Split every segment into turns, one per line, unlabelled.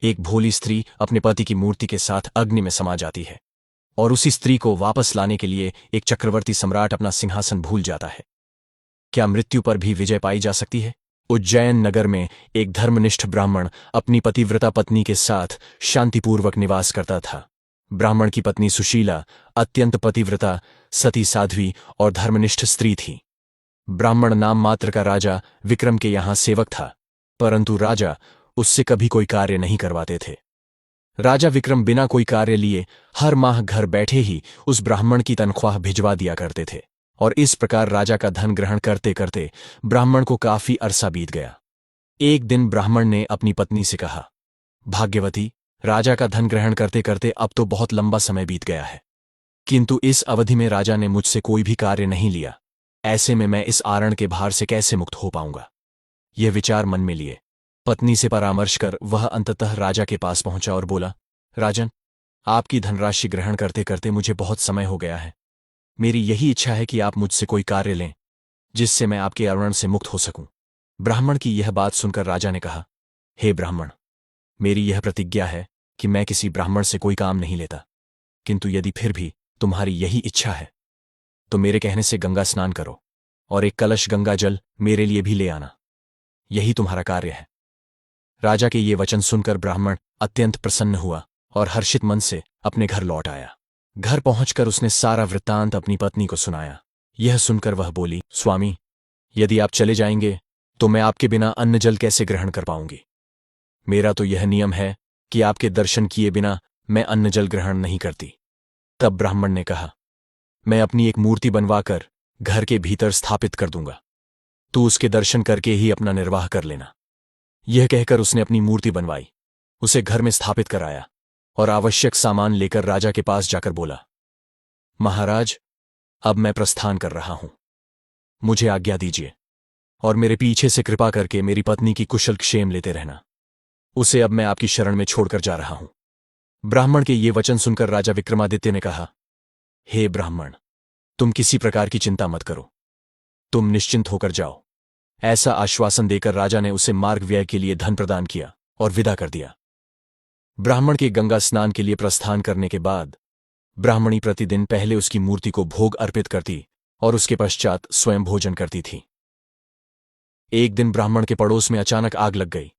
एक भोली स्त्री अपने पति की मूर्ति के साथ अग्नि में समा जाती है और उसी स्त्री को वापस लाने के लिए एक चक्रवर्ती सम्राट अपना सिंहासन भूल जाता है। क्या मृत्यु पर भी विजय पाई जा सकती है? उज्जैन नगर में एक धर्मनिष्ठ ब्राह्मण अपनी पतिव्रता पत्नी के साथ शांतिपूर्वक निवास करता था। ब्राह्मण की पत्नी सुशीला अत्यंत पतिव्रता, सती, साध्वी और धर्मनिष्ठ स्त्री थी। ब्राह्मण नाम मात्र का राजा विक्रम के यहां सेवक था, परंतु राजा उससे कभी कोई कार्य नहीं करवाते थे। राजा विक्रम बिना कोई कार्य लिए हर माह घर बैठे ही उस ब्राह्मण की तनख्वाह भिजवा दिया करते थे, और इस प्रकार राजा का धन ग्रहण करते करते ब्राह्मण को काफी अरसा बीत गया। एक दिन ब्राह्मण ने अपनी पत्नी से कहा, भाग्यवती, राजा का धन ग्रहण करते करते अब तो बहुत लंबा समय बीत गया है, किंतु इस अवधि में राजा ने मुझसे कोई भी कार्य नहीं लिया। ऐसे में मैं इस आरण के भार से कैसे मुक्त हो पाऊंगा? यह विचार मन में लिए पत्नी से परामर्श कर वह अंततः राजा के पास पहुंचा और बोला, राजन, आपकी धनराशि ग्रहण करते करते मुझे बहुत समय हो गया है। मेरी यही इच्छा है कि आप मुझसे कोई कार्य लें जिससे मैं आपके आरण से मुक्त हो सकूं। ब्राह्मण की यह बात सुनकर राजा ने कहा, हे ब्राह्मण, मेरी यह प्रतिज्ञा है कि मैं किसी ब्राह्मण से कोई काम नहीं लेता, किंतु यदि फिर भी तुम्हारी यही इच्छा है तो मेरे कहने से गंगा स्नान करो और एक कलश गंगा जल मेरे लिए भी ले आना। यही तुम्हारा कार्य है। राजा के ये वचन सुनकर ब्राह्मण अत्यंत प्रसन्न हुआ और हर्षित मन से अपने घर लौट आया। घर पहुंचकर उसने सारा वृत्तांत अपनी पत्नी को सुनाया। यह सुनकर वह बोली, स्वामी, यदि आप चले जाएंगे तो मैं आपके बिना अन्न जल कैसे ग्रहण कर पाऊंगी? मेरा तो यह नियम है कि आपके दर्शन किए बिना मैं अन्न जल ग्रहण नहीं करती। तब ब्राह्मण ने कहा, मैं अपनी एक मूर्ति बनवाकर घर के भीतर स्थापित कर दूंगा, तू उसके दर्शन करके ही अपना निर्वाह कर लेना। यह कहकर उसने अपनी मूर्ति बनवाई, उसे घर में स्थापित कराया और आवश्यक सामान लेकर राजा के पास जाकर बोला, महाराज, अब मैं प्रस्थान कर रहा हूं, मुझे आज्ञा दीजिए और मेरे पीछे से कृपा करके मेरी पत्नी की कुशल क्षेम लेते रहना। उसे अब मैं आपकी शरण में छोड़कर जा रहा हूं। ब्राह्मण के ये वचन सुनकर राजा विक्रमादित्य ने कहा, हे ब्राह्मण, तुम किसी प्रकार की चिंता मत करो, तुम निश्चिंत होकर जाओ। ऐसा आश्वासन देकर राजा ने उसे मार्ग व्यय के लिए धन प्रदान किया और विदा कर दिया। ब्राह्मण के गंगा स्नान के लिए प्रस्थान करने के बाद ब्राह्मणी प्रतिदिन पहले उसकी मूर्ति को भोग अर्पित करती और उसके पश्चात स्वयं भोजन करती थी। एक दिन ब्राह्मण के पड़ोस में अचानक आग लग गई।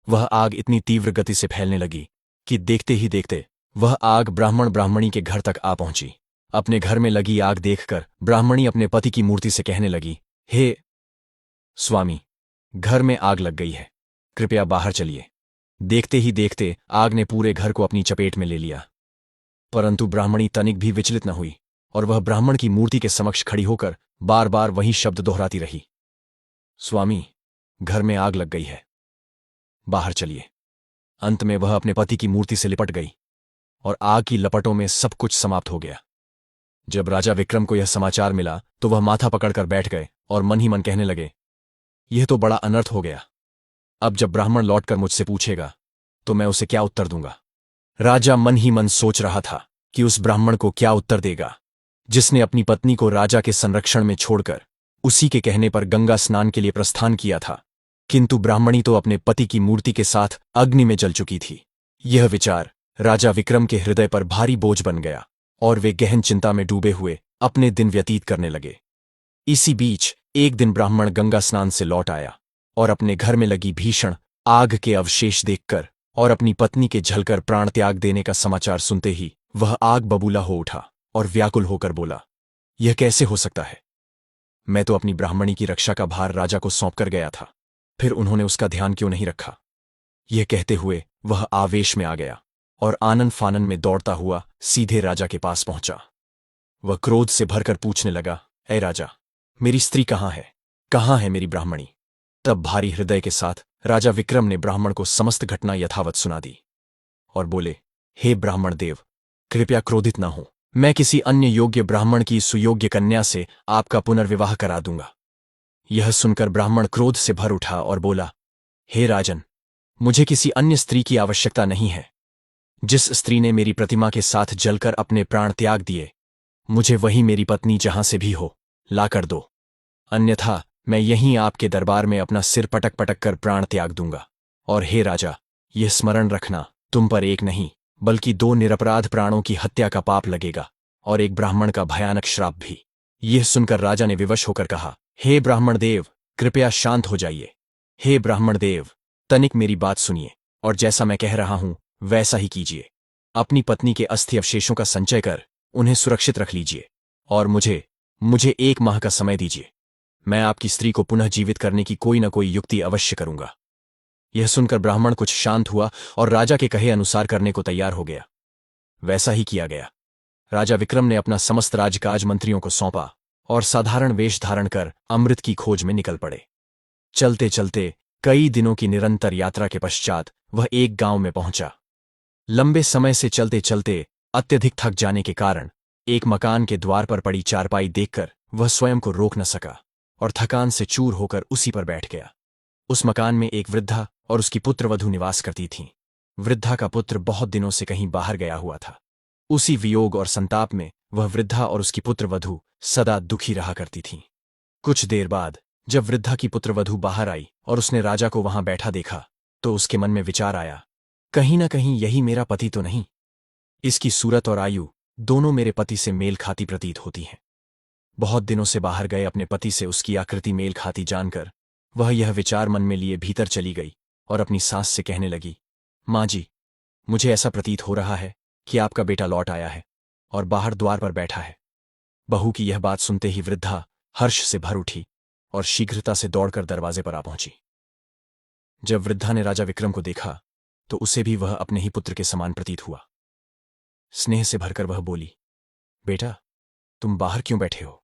वह आग इतनी तीव्र गति से फैलने लगी कि देखते ही देखते वह आग ब्राह्मण ब्राह्मणी के घर तक आ पहुंची। अपने घर में लगी आग देखकर ब्राह्मणी अपने पति की मूर्ति से कहने लगी, हे स्वामी, घर में आग लग गई है, कृपया बाहर चलिए। देखते ही देखते आग ने पूरे घर को अपनी चपेट में ले लिया, परंतु ब्राह्मणी तनिक भी विचलित न हुई और वह ब्राह्मण की मूर्ति के समक्ष खड़ी होकर बार बार वही शब्द दोहराती रही, स्वामी, घर में आग लग गई है, बाहर चलिए। अंत में वह अपने पति की मूर्ति से लिपट गई और आग की लपटों में सब कुछ समाप्त हो गया। जब राजा विक्रम को यह समाचार मिला तो वह माथा पकड़कर बैठ गए और मन ही मन कहने लगे, यह तो बड़ा अनर्थ हो गया। अब जब ब्राह्मण लौटकर मुझसे पूछेगा तो मैं उसे क्या उत्तर दूंगा? राजा मन ही मन सोच रहा था कि उस ब्राह्मण को क्या उत्तर देगा जिसने अपनी पत्नी को राजा के संरक्षण में छोड़कर उसी के कहने पर गंगा स्नान के लिए प्रस्थान किया था, किंतु ब्राह्मणी तो अपने पति की मूर्ति के साथ अग्नि में जल चुकी थी। यह विचार राजा विक्रम के हृदय पर भारी बोझ बन गया और वे गहन चिंता में डूबे हुए अपने दिन व्यतीत करने लगे। इसी बीच एक दिन ब्राह्मण गंगा स्नान से लौट आया और अपने घर में लगी भीषण आग के अवशेष देखकर और अपनी पत्नी के जलकर प्राण त्याग देने का समाचार सुनते ही वह आग बबूला हो उठा और व्याकुल होकर बोला, यह कैसे हो सकता है? मैं तो अपनी ब्राह्मणी की रक्षा का भार राजा को सौंपकर गया था, फिर उन्होंने उसका ध्यान क्यों नहीं रखा? यह कहते हुए वह आवेश में आ गया और आनन फानन में दौड़ता हुआ सीधे राजा के पास पहुंचा। वह क्रोध से भरकर पूछने लगा, ऐ राजा, मेरी स्त्री कहाँ है? कहाँ है मेरी ब्राह्मणी? तब भारी हृदय के साथ राजा विक्रम ने ब्राह्मण को समस्त घटना यथावत सुना दी और बोले, हे ब्राह्मण देव, कृपया क्रोधित न हो, मैं किसी अन्य योग्य ब्राह्मण की सुयोग्य कन्या से आपका पुनर्विवाह करा दूंगा। यह सुनकर ब्राह्मण क्रोध से भर उठा और बोला, हे राजन, मुझे किसी अन्य स्त्री की आवश्यकता नहीं है। जिस स्त्री ने मेरी प्रतिमा के साथ जलकर अपने प्राण त्याग दिए, मुझे वही मेरी पत्नी जहां से भी हो ला कर दो, अन्यथा मैं यहीं आपके दरबार में अपना सिर पटक पटक कर प्राण त्याग दूंगा। और हे राजा, यह स्मरण रखना, तुम पर एक नहीं बल्कि 2 निरपराध प्राणों की हत्या का पाप लगेगा और एक ब्राह्मण का भयानक श्राप भी। यह सुनकर राजा ने विवश होकर कहा, हे ब्राह्मण देव, कृपया शांत हो जाइए। हे ब्राह्मण देव, तनिक मेरी बात सुनिए और जैसा मैं कह रहा हूं वैसा ही कीजिए। अपनी पत्नी के अस्थि अवशेषों का संचय कर उन्हें सुरक्षित रख लीजिए और मुझे 1 माह का समय दीजिए। मैं आपकी स्त्री को पुनः जीवित करने की कोई न कोई युक्ति अवश्य करूंगा। यह सुनकर ब्राह्मण कुछ शांत हुआ और राजा के कहे अनुसार करने को तैयार हो गया। वैसा ही किया गया। राजा विक्रम ने अपना समस्त राजकाज मंत्रियों को सौंपा और साधारण वेश धारण कर अमृत की खोज में निकल पड़े। चलते चलते कई दिनों की निरंतर यात्रा के पश्चात वह एक गांव में पहुंचा। लंबे समय से चलते चलते अत्यधिक थक जाने के कारण एक मकान के द्वार पर पड़ी चारपाई देखकर वह स्वयं को रोक न सका और थकान से चूर होकर उसी पर बैठ गया। उस मकान में एक वृद्धा और उसकी पुत्रवधू निवास करती थीं। वृद्धा का पुत्र बहुत दिनों से कहीं बाहर गया हुआ था। उसी वियोग और संताप में वह वृद्धा और उसकी पुत्रवधू सदा दुखी रहा करती थीं। कुछ देर बाद जब वृद्धा की पुत्रवधू बाहर आई और उसने राजा को वहां बैठा देखा तो उसके मन में विचार आया, कहीं न कहीं यही मेरा पति तो नहीं। इसकी सूरत और आयु दोनों मेरे पति से मेल खाती प्रतीत होती हैं। बहुत दिनों से बाहर गए अपने पति से उसकी आकृति मेल खाती जानकर वह यह विचार मन में लिए भीतर चली गई और अपनी सास से कहने लगी, माँ जी, मुझे ऐसा प्रतीत हो रहा है कि आपका बेटा लौट आया है और बाहर द्वार पर बैठा है। बहू की यह बात सुनते ही वृद्धा हर्ष से भर उठी और शीघ्रता से दौड़कर दरवाजे पर आ पहुंची। जब वृद्धा ने राजा विक्रम को देखा तो उसे भी वह अपने ही पुत्र के समान प्रतीत हुआ। स्नेह से भरकर वह बोली, बेटा, तुम बाहर क्यों बैठे हो?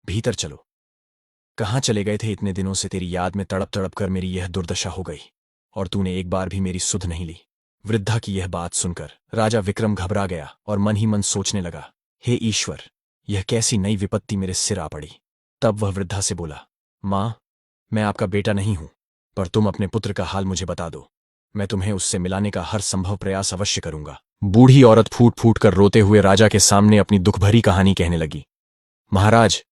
भीतर चलो। कहाँ चले गए थे इतने दिनों से? तेरी याद में तड़प तड़प कर मेरी यह दुर्दशा हो गई और तूने एक बार भी मेरी सुध नहीं ली। वृद्धा की यह बात सुनकर राजा विक्रम घबरा गया और मन ही मन सोचने लगा, हे ईश्वर, यह कैसी नई विपत्ति मेरे सिर आ पड़ी। तब वह वृद्धा से बोला, मां, मैं आपका बेटा नहीं हूं, पर तुम अपने पुत्र का हाल मुझे बता दो। मैं तुम्हें उससे मिलाने का हर संभव प्रयास अवश्य करूंगा। बूढ़ी औरत फूट फूट कर रोते हुए राजा के सामने अपनी दुखभरी कहानी कहने लगी। महाराज,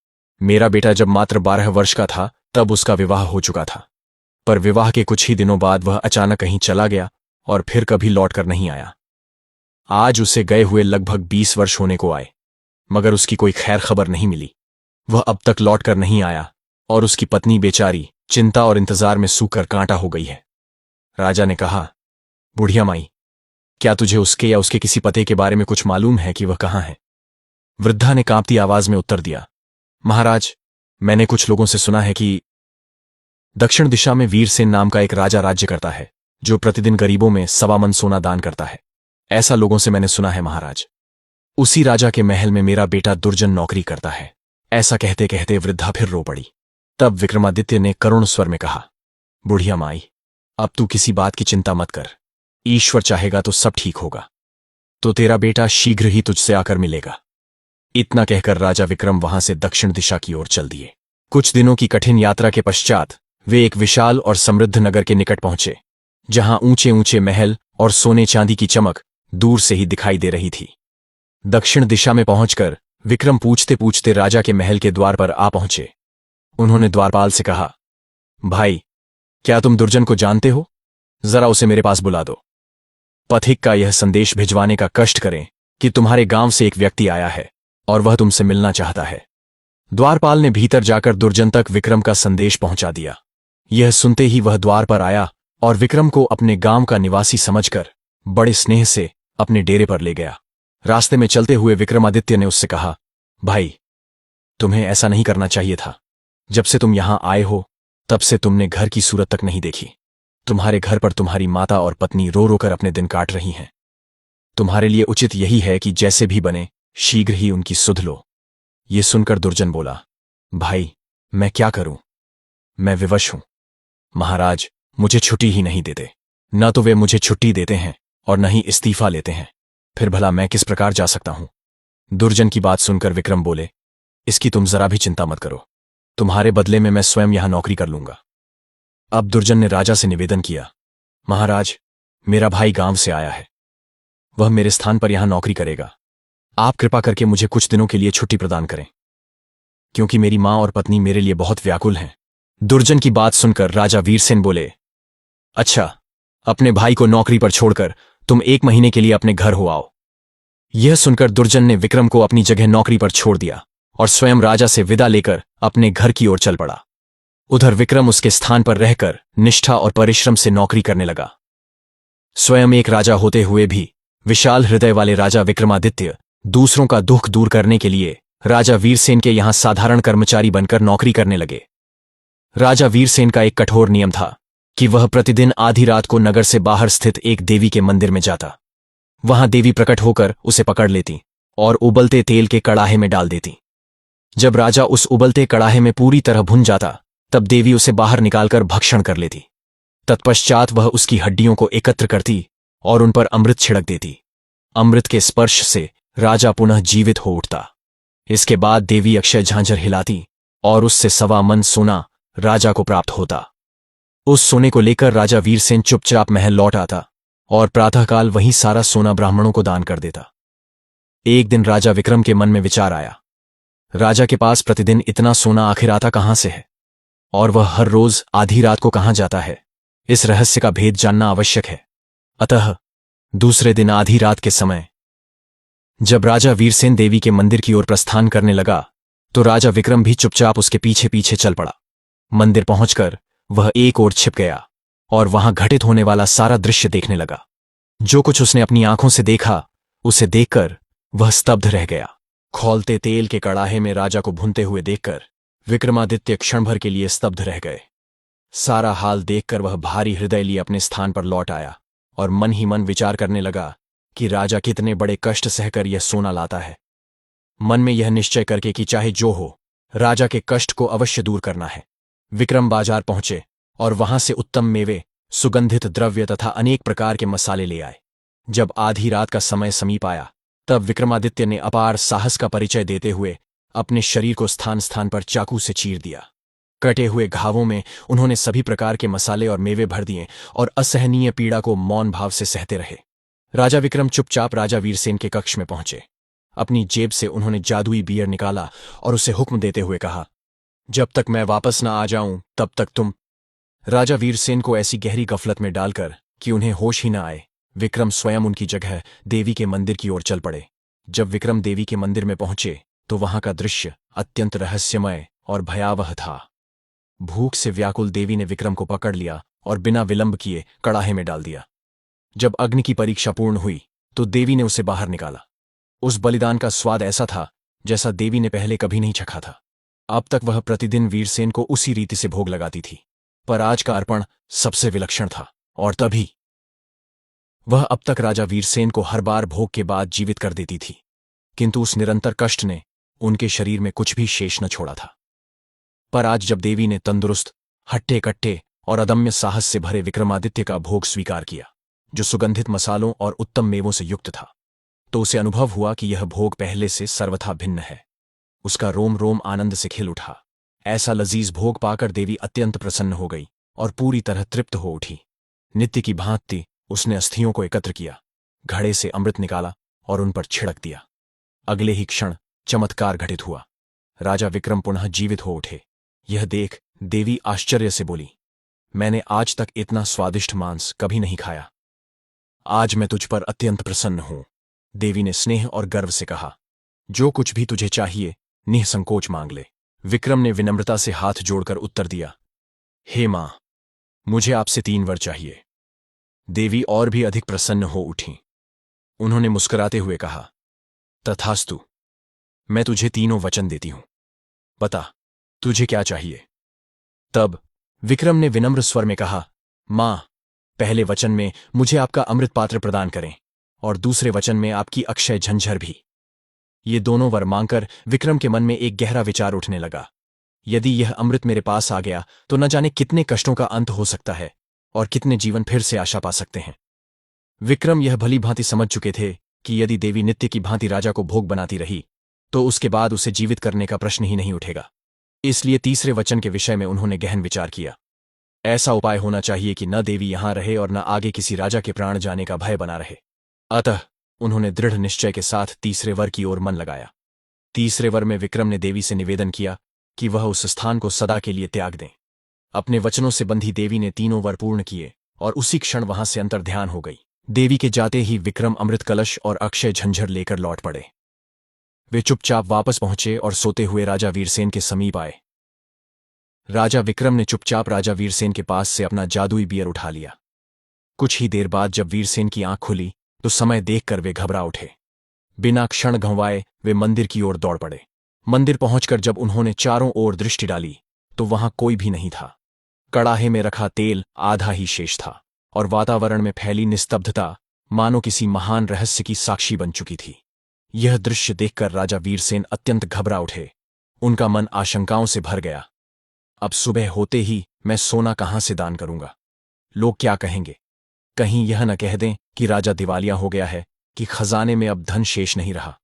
मेरा बेटा जब मात्र 12 वर्ष का था तब उसका विवाह हो चुका था, पर विवाह के कुछ ही दिनों बाद वह अचानक कहीं चला गया और फिर कभी लौटकर नहीं आया। आज उसे गए हुए लगभग 20 वर्ष होने को आए, मगर उसकी कोई खैर खबर नहीं मिली। वह अब तक लौटकर नहीं आया और उसकी पत्नी बेचारी चिंता और इंतजार में सूखकर कांटा हो गई है। राजा ने कहा, बुढ़िया माई, क्या तुझे उसके या उसके किसी पते के बारे में कुछ मालूम है कि वह कहाँ है? वृद्धा ने कांपती आवाज में उत्तर दिया, महाराज, मैंने कुछ लोगों से सुना है कि दक्षिण दिशा में वीरसेन नाम का एक राजा राज्य करता है, जो प्रतिदिन गरीबों में 1.25 मन सोना दान करता है। ऐसा लोगों से मैंने सुना है महाराज। उसी राजा के महल में मेरा बेटा दुर्जन नौकरी करता है। ऐसा कहते कहते वृद्धा फिर रो पड़ी। तब विक्रमादित्य ने करुण स्वर में कहा, बुढ़िया माई, अब तू किसी बात की चिंता मत कर। ईश्वर चाहेगा तो सब ठीक होगा। तो तेरा बेटा शीघ्र ही तुझसे आकर मिलेगा। इतना कहकर राजा विक्रम वहां से दक्षिण दिशा की ओर चल दिए। कुछ दिनों की कठिन यात्रा के पश्चात वे एक विशाल और समृद्ध नगर के निकट पहुंचे, जहां ऊंचे ऊंचे महल और सोने चांदी की चमक दूर से ही दिखाई दे रही थी। दक्षिण दिशा में पहुंचकर विक्रम पूछते पूछते राजा के महल के द्वार पर आ पहुंचे। उन्होंने द्वारपाल से कहा, भाई, क्या तुम दुर्जन को जानते हो? जरा उसे मेरे पास बुला दो। पथिक का यह संदेश भिजवाने का कष्ट करें कि तुम्हारे गांव से एक व्यक्ति आया है और वह तुमसे मिलना चाहता है। द्वारपाल ने भीतर जाकर दुर्जन तक विक्रम का संदेश पहुंचा दिया। यह सुनते ही वह द्वार पर आया और विक्रम को अपने गांव का निवासी समझकर बड़े स्नेह से अपने डेरे पर ले गया। रास्ते में चलते हुए विक्रमादित्य ने उससे कहा, भाई, तुम्हें ऐसा नहीं करना चाहिए था। जब से तुम यहां आए हो तब से तुमने घर की सूरत तक नहीं देखी। तुम्हारे घर पर तुम्हारी माता और पत्नी रो रो कर अपने दिन काट रही हैं। तुम्हारे लिए उचित यही है कि जैसे भी बने शीघ्र ही उनकी सुध लो। ये सुनकर दुर्जन बोला, भाई, मैं क्या करूं? मैं विवश हूं। महाराज, मुझे छुट्टी ही नहीं देते। न तो वे मुझे छुट्टी देते हैं और न ही इस्तीफा लेते हैं। फिर भला मैं किस प्रकार जा सकता हूं? दुर्जन की बात सुनकर विक्रम बोले, इसकी तुम जरा भी चिंता मत करो। तुम्हारे बदले में मैं स्वयं यहां नौकरी कर लूंगा। अब दुर्जन ने राजा से निवेदन किया, महाराज, मेरा भाई गांव से आया है। वह मेरे स्थान पर यहां नौकरी करेगा। आप कृपा करके मुझे कुछ दिनों के लिए छुट्टी प्रदान करें, क्योंकि मेरी मां और पत्नी मेरे लिए बहुत व्याकुल हैं। दुर्जन की बात सुनकर राजा वीरसेन बोले, अच्छा, अपने भाई को नौकरी पर छोड़कर तुम 1 महीने के लिए अपने घर हो आओ। यह सुनकर दुर्जन ने विक्रम को अपनी जगह नौकरी पर छोड़ दिया और स्वयं राजा से विदा लेकर अपने घर की ओर चल पड़ा। उधर विक्रम उसके स्थान पर रहकर निष्ठा और परिश्रम से नौकरी करने लगा। स्वयं एक राजा होते हुए भी विशाल हृदय वाले राजा विक्रमादित्य दूसरों का दुख दूर करने के लिए राजा वीरसेन के यहां साधारण कर्मचारी बनकर नौकरी करने लगे। राजा वीरसेन का एक कठोर नियम था कि वह प्रतिदिन आधी रात को नगर से बाहर स्थित एक देवी के मंदिर में जाता। वहां देवी प्रकट होकर उसे पकड़ लेती और उबलते तेल के कड़ाहे में डाल देती। जब राजा उस उबलते कड़ाहे में पूरी तरह भुन जाता तब देवी उसे बाहर निकालकर भक्षण कर लेती। तत्पश्चात वह उसकी हड्डियों को एकत्र करती और उन पर अमृत छिड़क देती। अमृत के स्पर्श से राजा पुनः जीवित हो उठता। इसके बाद देवी अक्षय झांझर हिलाती और उससे 1.25 मन सोना राजा को प्राप्त होता। उस सोने को लेकर राजा वीरसेन चुपचाप महल लौट आता और प्रातःकाल वहीं सारा सोना ब्राह्मणों को दान कर देता। एक दिन राजा विक्रम के मन में विचार आया, राजा के पास प्रतिदिन इतना सोना आखिर आता कहां से है और वह हर रोज आधी रात को कहां जाता है। इस रहस्य का भेद जानना आवश्यक है। अतः दूसरे दिन आधी रात के समय जब राजा वीरसेन देवी के मंदिर की ओर प्रस्थान करने लगा तो राजा विक्रम भी चुपचाप उसके पीछे पीछे चल पड़ा। मंदिर पहुंचकर वह एक ओर छिप गया और वहां घटित होने वाला सारा दृश्य देखने लगा। जो कुछ उसने अपनी आंखों से देखा उसे देखकर वह स्तब्ध रह गया। खौलते तेल के कड़ाहे में राजा को भुनते हुए देखकर विक्रमादित्य क्षण भर के लिए स्तब्ध रह गए। सारा हाल देखकर वह भारी हृदय लिए अपने स्थान पर लौट आया और मन ही मन विचार करने लगा कि राजा कितने बड़े कष्ट सहकर यह सोना लाता है। मन में यह निश्चय करके कि चाहे जो हो राजा के कष्ट को अवश्य दूर करना है, विक्रम बाजार पहुंचे और वहां से उत्तम मेवे, सुगंधित द्रव्य तथा अनेक प्रकार के मसाले ले आए। जब आधी रात का समय समीप आया तब विक्रमादित्य ने अपार साहस का परिचय देते हुए अपने शरीर को स्थान स्थान पर चाकू से चीर दिया। कटे हुए घावों में उन्होंने सभी प्रकार के मसाले और मेवे भर दिए और असहनीय पीड़ा को मौन भाव से सहते रहे। राजा विक्रम चुपचाप राजा वीरसेन के कक्ष में पहुंचे। अपनी जेब से उन्होंने जादुई बियर निकाला और उसे हुक्म देते हुए कहा, जब तक मैं वापस न आ जाऊं तब तक तुम। राजा वीरसेन को ऐसी गहरी गफलत में डालकर कि उन्हें होश ही न आए, विक्रम स्वयं उनकी जगह देवी के मंदिर की ओर चल पड़े। जब विक्रम देवी के मंदिर में पहुंचे तो वहां का दृश्य अत्यंत रहस्यमय और भयावह था। भूख से व्याकुल देवी ने विक्रम को पकड़ लिया और बिना विलंब किए कड़ाहे में डाल दिया। जब अग्नि की परीक्षा पूर्ण हुई तो देवी ने उसे बाहर निकाला। उस बलिदान का स्वाद ऐसा था जैसा देवी ने पहले कभी नहीं चखा था। अब तक वह प्रतिदिन वीरसेन को उसी रीति से भोग लगाती थी, पर आज का अर्पण सबसे विलक्षण था। और तभी वह अब तक राजा वीरसेन को हर बार भोग के बाद जीवित कर देती थी, किंतु उस निरंतर कष्ट ने उनके शरीर में कुछ भी शेष न छोड़ा था। पर आज जब देवी ने तंदुरुस्त, हट्टे कट्टे और अदम्य साहस से भरे विक्रमादित्य का भोग स्वीकार किया, जो सुगंधित मसालों और उत्तम मेवों से युक्त था, तो उसे अनुभव हुआ कि यह भोग पहले से सर्वथा भिन्न है। उसका रोम रोम आनंद से खिल उठा। ऐसा लजीज भोग पाकर देवी अत्यंत प्रसन्न हो गई और पूरी तरह तृप्त हो उठी। नित्य की भांति उसने अस्थियों को एकत्र किया, घड़े से अमृत निकाला और उन पर छिड़क दिया। अगले ही क्षण चमत्कार घटित हुआ। राजा विक्रम पुनः जीवित हो उठे। यह देख देवी आश्चर्य से बोली, मैंने आज तक इतना स्वादिष्ट मांस कभी नहीं खाया। आज मैं तुझ पर अत्यंत प्रसन्न हूं। देवी ने स्नेह और गर्व से कहा, जो कुछ भी तुझे चाहिए निःसंकोच मांग ले। विक्रम ने विनम्रता से हाथ जोड़कर उत्तर दिया, हे मां, मुझे आपसे 3 वर चाहिए। देवी और भी अधिक प्रसन्न हो उठी। उन्होंने मुस्कुराते हुए कहा, तथास्तु, मैं तुझे 3 वचन देती हूं, बता तुझे क्या चाहिए। तब विक्रम ने विनम्र स्वर में कहा, मां, पहले वचन में मुझे आपका अमृत पात्र प्रदान करें और दूसरे वचन में आपकी अक्षय झंझर भी। ये दोनों वर मांगकर विक्रम के मन में एक गहरा विचार उठने लगा। यदि यह अमृत मेरे पास आ गया तो न जाने कितने कष्टों का अंत हो सकता है और कितने जीवन फिर से आशा पा सकते हैं। विक्रम यह भली भांति समझ चुके थे कि यदि देवी नित्य की भांति राजा को भोग बनाती रही तो उसके बाद उसे जीवित करने का प्रश्न ही नहीं उठेगा। इसलिए तीसरे वचन के विषय में उन्होंने गहन विचार किया। ऐसा उपाय होना चाहिए कि न देवी यहां रहे और न आगे किसी राजा के प्राण जाने का भय बना रहे। अतः उन्होंने दृढ़ निश्चय के साथ तीसरे वर की ओर मन लगाया। तीसरे वर में विक्रम ने देवी से निवेदन किया कि वह उस स्थान को सदा के लिए त्याग दें। अपने वचनों से बंधी देवी ने 3 वर पूर्ण किए और उसी क्षण वहां से अंतर्ध्यान हो गई। देवी के जाते ही विक्रम अमृत कलश और अक्षय झंझर लेकर लौट पड़े। वे चुपचाप वापस पहुंचे और सोते हुए राजा वीरसेन के समीप आए। राजा विक्रम ने चुपचाप राजा वीरसेन के पास से अपना जादुई बियर उठा लिया। कुछ ही देर बाद जब वीरसेन की आंख खुली तो समय देखकर वे घबरा उठे। बिना क्षण गंवाए वे मंदिर की ओर दौड़ पड़े। मंदिर पहुंचकर जब उन्होंने चारों ओर दृष्टि डाली तो वहां कोई भी नहीं था। कड़ाहे में रखा तेल आधा ही शेष था और वातावरण में फैली निस्तब्धता मानो किसी महान रहस्य की साक्षी बन चुकी थी। यह दृश्य देखकर राजा वीरसेन अत्यंत घबरा उठे। उनका मन आशंकाओं से भर गया। अब सुबह होते ही मैं सोना कहां से दान करूंगा? लोग क्या कहेंगे? कहीं यह न कह दें कि राजा दिवालिया हो गया है, कि खजाने में अब धन शेष नहीं रहा।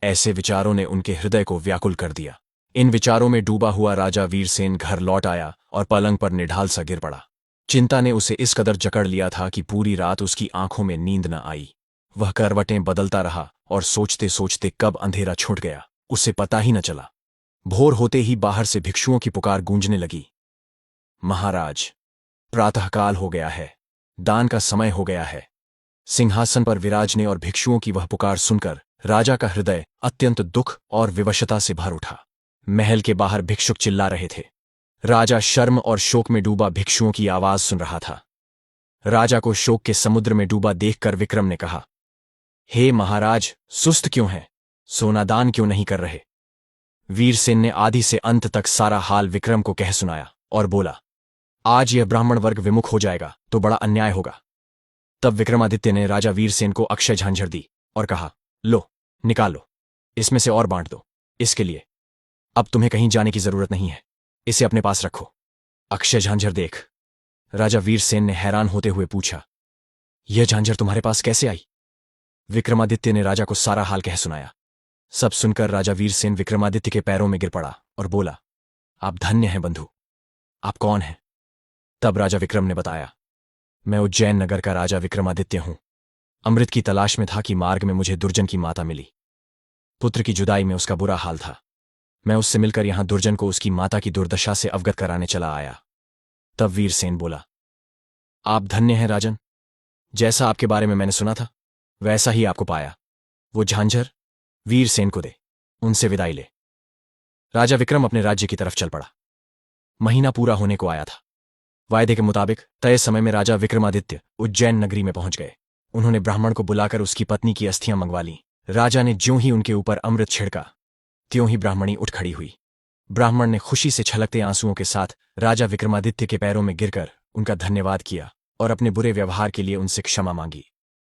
ऐसे विचारों ने उनके हृदय को व्याकुल कर दिया। इन विचारों में डूबा हुआ राजा वीरसेन घर लौट आया और पलंग पर निढाल सा गिर पड़ा। चिंता ने उसे इस कदर जकड़ लिया था कि पूरी रात उसकी आंखों में नींद न आई। वह करवटें बदलता रहा और सोचते सोचते कब अंधेरा छूट गया उसे पता ही न चला। भोर होते ही बाहर से भिक्षुओं की पुकार गूंजने लगी। महाराज, प्रातःकाल हो गया है, दान का समय हो गया है। सिंहासन पर विराजने और भिक्षुओं की वह पुकार सुनकर राजा का हृदय अत्यंत दुख और विवशता से भर उठा। महल के बाहर भिक्षुक चिल्ला रहे थे। राजा शर्म और शोक में डूबा भिक्षुओं की आवाज सुन रहा था। राजा को शोक के समुद्र में डूबा देखकर विक्रम ने कहा, हे महाराज, सुस्त क्यों हैं? सोनादान क्यों नहीं कर रहे? वीरसेन ने आदि से अंत तक सारा हाल विक्रम को कह सुनाया और बोला, आज यह ब्राह्मण वर्ग विमुख हो जाएगा तो बड़ा अन्याय होगा। तब विक्रमादित्य ने राजा वीरसेन को अक्षय झांझर दी और कहा, लो, निकालो, इसमें से और बांट दो। इसके लिए अब तुम्हें कहीं जाने की जरूरत नहीं है, इसे अपने पास रखो। अक्षय झांझर देख। राजा वीरसेन ने हैरान होते हुए पूछा, यह झांझर तुम्हारे पास कैसे आई? विक्रमादित्य ने राजा को सारा हाल कह सुनाया। सब सुनकर राजा वीरसेन विक्रमादित्य के पैरों में गिर पड़ा और बोला, आप धन्य हैं बंधु। आप कौन हैं? तब राजा विक्रम ने बताया, मैं उज्जैन नगर का राजा विक्रमादित्य हूं। अमृत की तलाश में था कि मार्ग में मुझे दुर्जन की माता मिली। पुत्र की जुदाई में उसका बुरा हाल था। मैं उससे मिलकर यहां दुर्जन को उसकी माता की दुर्दशा से अवगत कराने चला आया। तब वीरसेन बोला, आप धन्य हैं राजन। जैसा आपके बारे में मैंने सुना था वैसा ही आपको पाया। वो झांझर वीरसेन को दे, उनसे विदाई ले। राजा विक्रम अपने राज्य की तरफ चल पड़ा। महीना पूरा होने को आया था। वायदे के मुताबिक तय समय में राजा विक्रमादित्य उज्जैन नगरी में पहुंच गए। उन्होंने ब्राह्मण को बुलाकर उसकी पत्नी की अस्थियां मंगवा लीं। राजा ने ज्यों ही उनके ऊपर अमृत छिड़का त्यों ही ब्राह्मणी उठ खड़ी हुई। ब्राह्मण ने खुशी से छलकते आंसुओं के साथ राजा विक्रमादित्य के पैरों में गिरकर उनका धन्यवाद किया और अपने बुरे व्यवहार के लिए उनसे क्षमा मांगी।